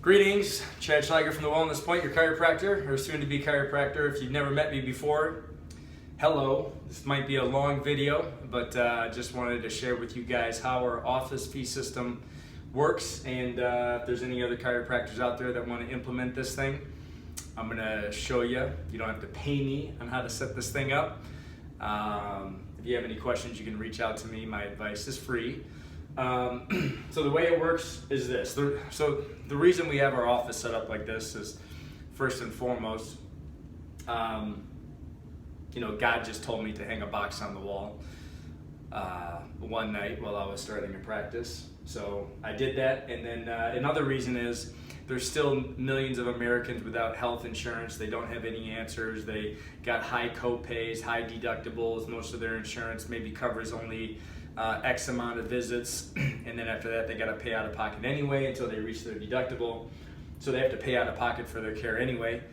Greetings, Chad Schleiger from The Wellness Point, your chiropractor, or soon-to-be chiropractor. If you've never met me before, hello. This might be a long video, but I just wanted to share with you guys how our office fee system works, and if there's any other chiropractors out there that want to implement this thing, I'm going to show you. You don't have to pay me on how to set this thing up. If you have any questions, you can reach out to me. My advice is free. So the way it works is this. So the reason we have our office set up like this is, first and foremost, God just told me to hang a box on the wall one night while I was starting a practice. So I did that, and then another reason is there's still millions of Americans without health insurance. They don't have any answers. They got high co-pays, high deductibles. Most of their insurance maybe covers only X amount of visits, and then after that they got to pay out of pocket anyway until they reach their deductible. So they have to pay out of pocket for their care anyway.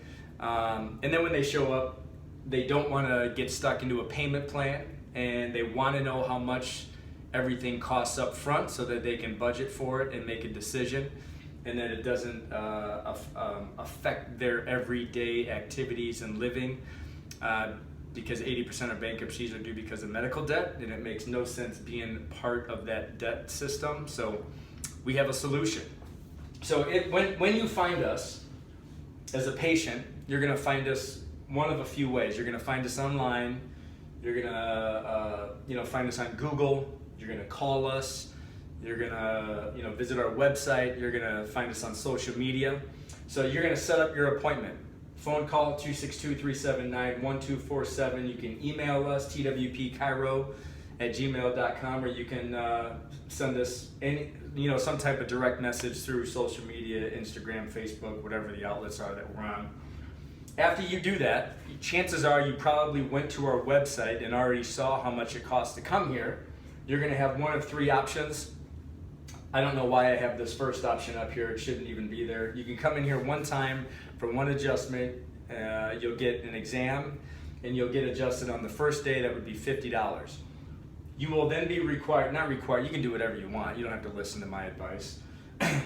And then when they show up, they don't want to get stuck into a payment plan, and they want to know how much everything costs up front so that they can budget for it and make a decision, and that it doesn't affect their everyday activities and living. Because 80% of bankruptcies are due because of medical debt, and it makes no sense being part of that debt system. So we have a solution. So when you find us as a patient, you're going to find us one of a few ways. You're going to find us online. You're going to find us on Google. You're going to call us. You're going to visit our website. You're going to find us on social media. So you're going to set up your appointment. Phone call 262-379-1247. You can email us twpchiro@gmail.com, or you can send us some type of direct message through social media, Instagram, Facebook, whatever the outlets are that we're on. After you do that, chances are you probably went to our website and already saw how much it costs to come here. You're going to have one of three options. I don't know why I have this first option up here. It shouldn't even be there. You can come in here one time for one adjustment. You'll get an exam, and you'll get adjusted on the first day. That would be $50. You will then be you can do whatever you want. You don't have to listen to my advice.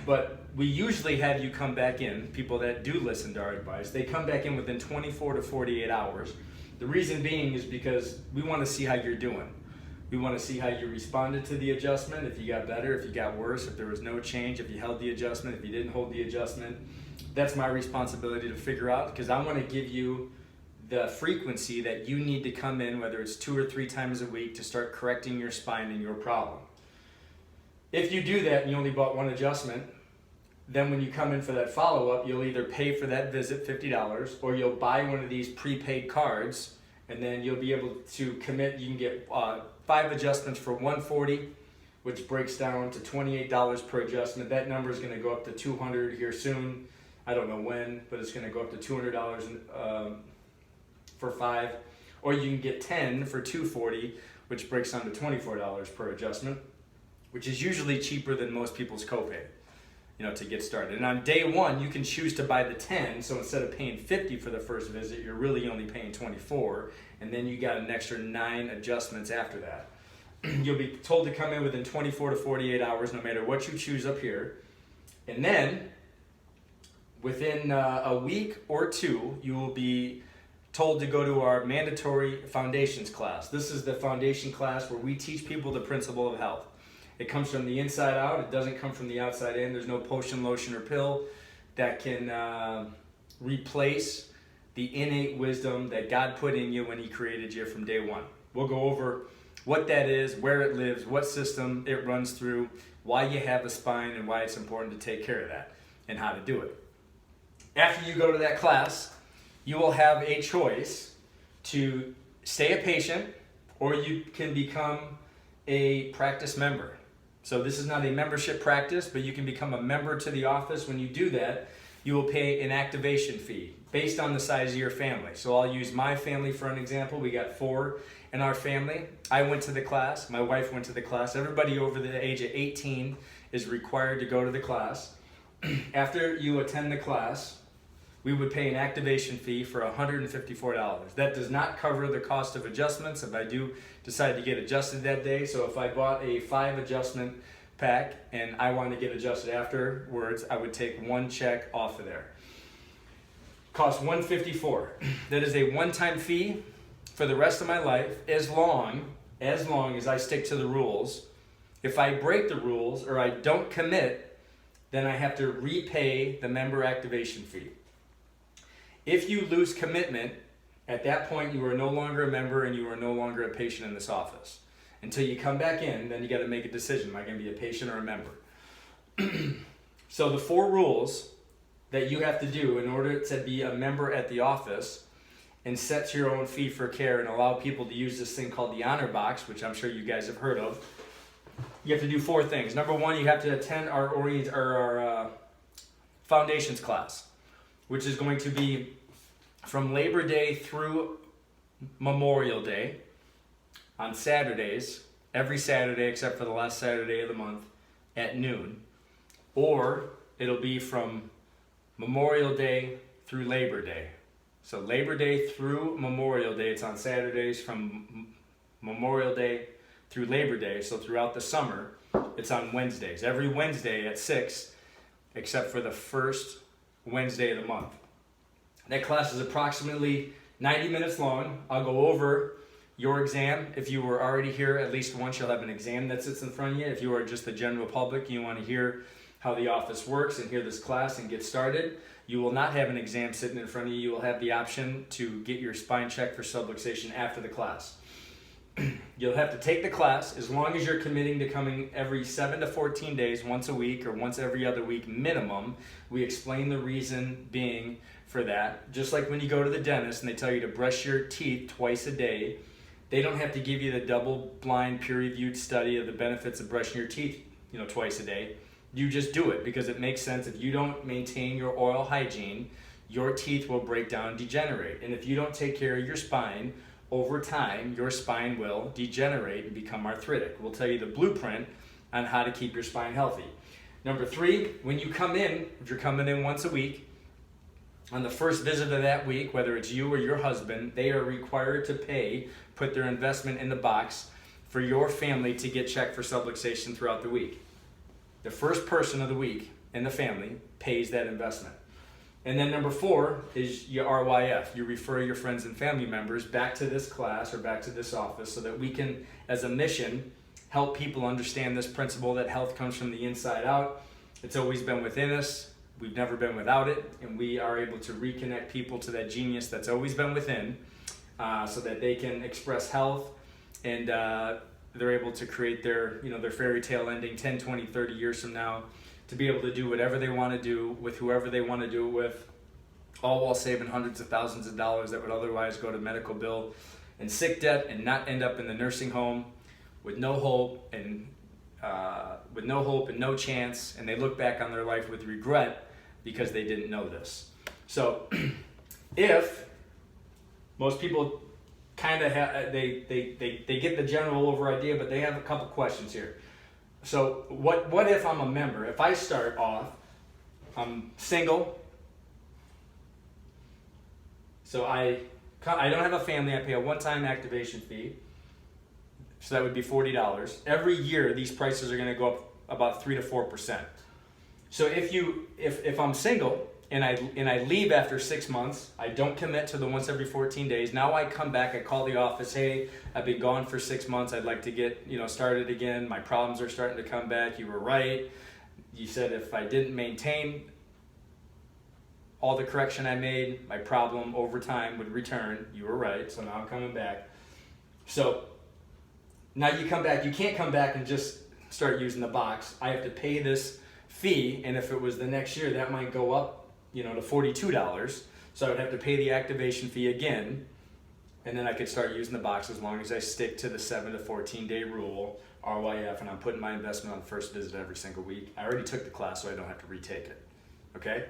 But we usually have you come back in, people that do listen to our advice, they come back in within 24 to 48 hours. The reason being is because we want to see how you're doing. We want to see how you responded to the adjustment, if you got better, if you got worse, if there was no change, if you held the adjustment, if you didn't hold the adjustment. That's my responsibility to figure out, because I want to give you the frequency that you need to come in, whether it's 2 or 3 times a week, to start correcting your spine and your problem. If you do that and you only bought one adjustment, then when you come in for that follow-up, you'll either pay for that visit $50, or you'll buy one of these prepaid cards, and then you'll be able to commit. You can get 5 adjustments for $140, which breaks down to $28 per adjustment. That number is going to go up to $200 here soon. I don't know when, but it's going to go up to $200 for 5. Or you can get 10 for $240, which breaks down to $24 per adjustment, which is usually cheaper than most people's copay, to get started. And on day 1, you can choose to buy the 10. So instead of paying $50 for the first visit, you're really only paying $24, and then you got an extra 9 adjustments after that. You'll be told to come in within 24 to 48 hours, no matter what you choose up here. And then within a week or 2, you will be told to go to our mandatory foundations class. This is the foundation class where we teach people the principle of health. It comes from the inside out. It doesn't come from the outside in. There's no potion, lotion, or pill that can replace the innate wisdom that God put in you when He created you from day 1. We'll go over what that is, where it lives, what system it runs through, why you have a spine, and why it's important to take care of that, and how to do it. After you go to that class, you will have a choice to stay a patient, or you can become a practice member. So this is not a membership practice, but you can become a member to the office. When you do that, you will pay an activation fee based on the size of your family. So I'll use my family for an example. We got 4 in our family. I went to the class. My wife went to the class. Everybody over the age of 18 is required to go to the class. After you attend the class, we would pay an activation fee for $154. That does not cover the cost of adjustments if I do decide to get adjusted that day. So if I bought a 5 adjustment pack and I wanted to get adjusted afterwards, I would take one check off of there. Cost $154. That is a one-time fee for the rest of my life, as long as I stick to the rules. If I break the rules or I don't commit, then I have to repay the member activation fee. If you lose commitment, at that point you are no longer a member and you are no longer a patient in this office. Until you come back in, then you got to make a decision. Am I going to be a patient or a member? So the 4 rules that you have to do in order to be a member at the office and set your own fee for care and allow people to use this thing called the honor box, which I'm sure you guys have heard of. You have to do 4 things. Number 1, you have to attend our foundations class, which is going to be from Labor Day through Memorial Day on Saturdays, every Saturday except for the last Saturday of the month at noon. Or it'll be from Memorial Day through Labor Day. So Labor Day through Memorial Day, it's on Saturdays from Memorial Day through Labor Day. So throughout the summer, it's on Wednesdays. Every Wednesday at 6, except for the first Wednesday of the month. That class is approximately 90 minutes long. I'll go over your exam. If you were already here at least once, you'll have an exam that sits in front of you. If you are just the general public, you want to hear how the office works and hear this class and get started, you will not have an exam sitting in front of you. You will have the option to get your spine checked for subluxation after the class. You'll have to take the class as long as you're committing to coming every 7 to 14 days, once a week or once every other week minimum. We explain the reason being for that. Just like when you go to the dentist and they tell you to brush your teeth twice a day, they don't have to give you the double-blind, peer-reviewed study of the benefits of brushing your teeth, twice a day. You just do it because it makes sense. If you don't maintain your oral hygiene, your teeth will break down and degenerate. And if you don't take care of your spine, over time, your spine will degenerate and become arthritic. We'll tell you the blueprint on how to keep your spine healthy. Number 3, when you come in, if you're coming in once a week, on the first visit of that week, whether it's you or your husband, they are required to put their investment in the box for your family to get checked for subluxation throughout the week. The first person of the week in the family pays that investment. And then number 4 is your RYF. You refer your friends and family members back to this class or back to this office so that we can, as a mission, help people understand this principle that health comes from the inside out. It's always been within us. We've never been without it. And we are able to reconnect people to that genius that's always been within so that they can express health and they're able to create their fairy tale ending 10, 20, 30 years from now, to be able to do whatever they want to do with whoever they want to do it with, all while saving hundreds of thousands of dollars that would otherwise go to medical bill and sick debt and not end up in the nursing home with no hope and no chance, and they look back on their life with regret because they didn't know this. So if most people kind of have, they get the general over idea, but they have a couple questions here. So what if I'm a member? If I start off, I'm single, so I don't have a family, I pay a one-time activation fee, so that would be $40. Every year, these prices are gonna go up about 3 to 4%. So if I'm single, and I leave after 6 months, I don't commit to the once every 14 days. Now I come back, I call the office, hey, I've been gone for 6 months, I'd like to get started again. My problems are starting to come back. You were right. You said if I didn't maintain all the correction I made, my problem over time would return. You were right, so now I'm coming back. So now you come back, you can't come back and just start using the box. I have to pay this fee, and if it was the next year, that might go up to $42, so I would have to pay the activation fee again, and then I could start using the box as long as I stick to the 7 to 14 day rule, RYF, and I'm putting my investment on the first visit every single week. I already took the class, so I don't have to retake it, okay?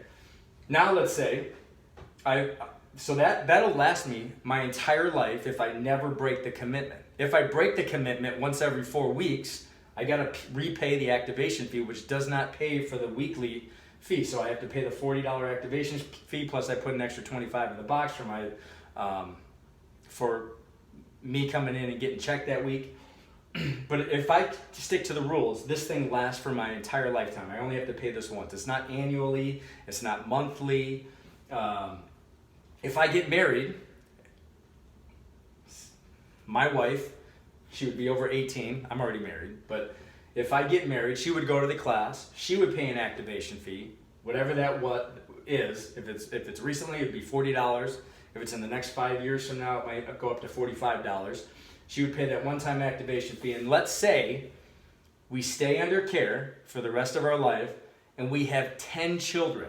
Now let's say, that'll last me my entire life if I never break the commitment. If I break the commitment once every 4 weeks, I gotta repay the activation fee, which does not pay for the weekly fee. So I have to pay the $40 activation fee, plus I put an extra $25 in the box for me coming in and getting checked that week. But if I stick to the rules, this thing lasts for my entire lifetime. I only have to pay this once. It's not annually. It's not monthly. If I get married, my wife, she would be over 18. I'm already married. But if I get married, she would go to the class. She would pay an activation fee, whatever that is. If it's recently, it'd be $40. If it's in the next 5 years from now, it might go up to $45. She would pay that one-time activation fee. And let's say we stay under care for the rest of our life and we have 10 children.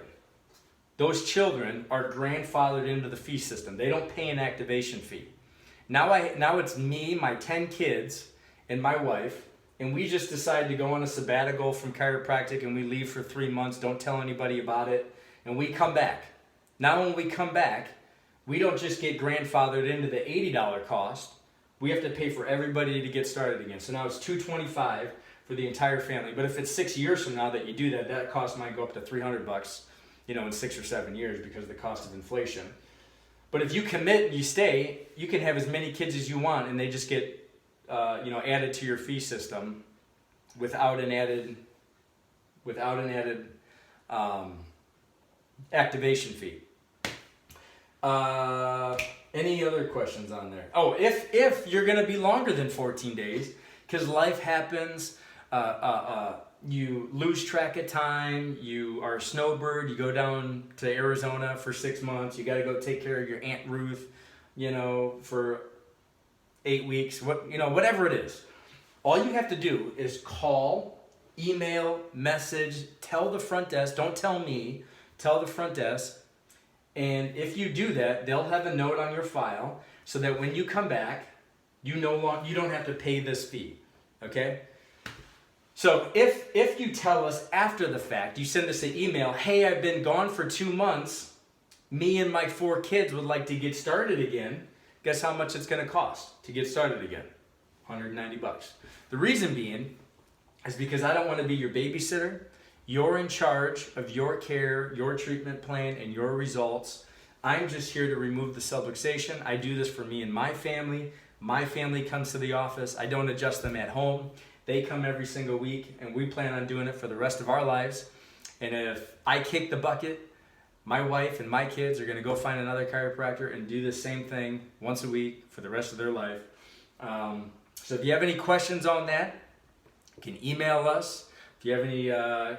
Those children are grandfathered into the fee system. They don't pay an activation fee. Now it's me, my 10 kids, and my wife, and we just decide to go on a sabbatical from chiropractic and we leave for 3 months, don't tell anybody about it, and we come back. Now when we come back, we don't just get grandfathered into the $80 cost. We have to pay for everybody to get started again. So now it's $225 for the entire family. But if it's 6 years from now that you do that, that cost might go up to $300, in 6 or 7 years because of the cost of inflation. But if you commit and you stay, you can have as many kids as you want, and they just get, added to your fee system without an added activation fee. Any other questions on there? Oh, if you're going to be longer than 14 days, because life happens, you lose track of time, you are a snowbird, you go down to Arizona for 6 months, you got to go take care of your Aunt Ruth, for 8 weeks, whatever it is. All you have to do is call, email, message, tell the front desk, don't tell me, tell the front desk. And if you do that, they'll have a note on your file so that when you come back, you don't have to pay this fee, okay? So if you tell us after the fact, you send us an email, hey, I've been gone for 2 months, me and my 4 kids would like to get started again, guess how much it's gonna cost to get started again? $190. The reason being is because I don't wanna be your babysitter. You're in charge of your care, your treatment plan, and your results. I'm just here to remove the subluxation. I do this for me and my family. My family comes to the office. I don't adjust them at home. They come every single week, and we plan on doing it for the rest of our lives. And if I kick the bucket, my wife and my kids are going to go find another chiropractor and do the same thing once a week for the rest of their life. So if you have any questions on that, you can email us. If you have any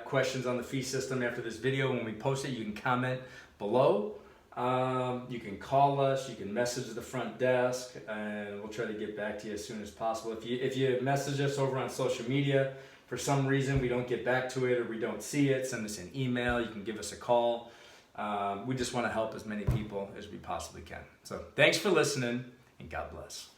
questions on the fee system after this video, when we post it, you can comment below. You can call us, you can message the front desk, and we'll try to get back to you as soon as possible. If you message us over on social media, for some reason we don't get back to it or we don't see it, send us an email, you can give us a call. We just want to help as many people as we possibly can. So thanks for listening, and God bless.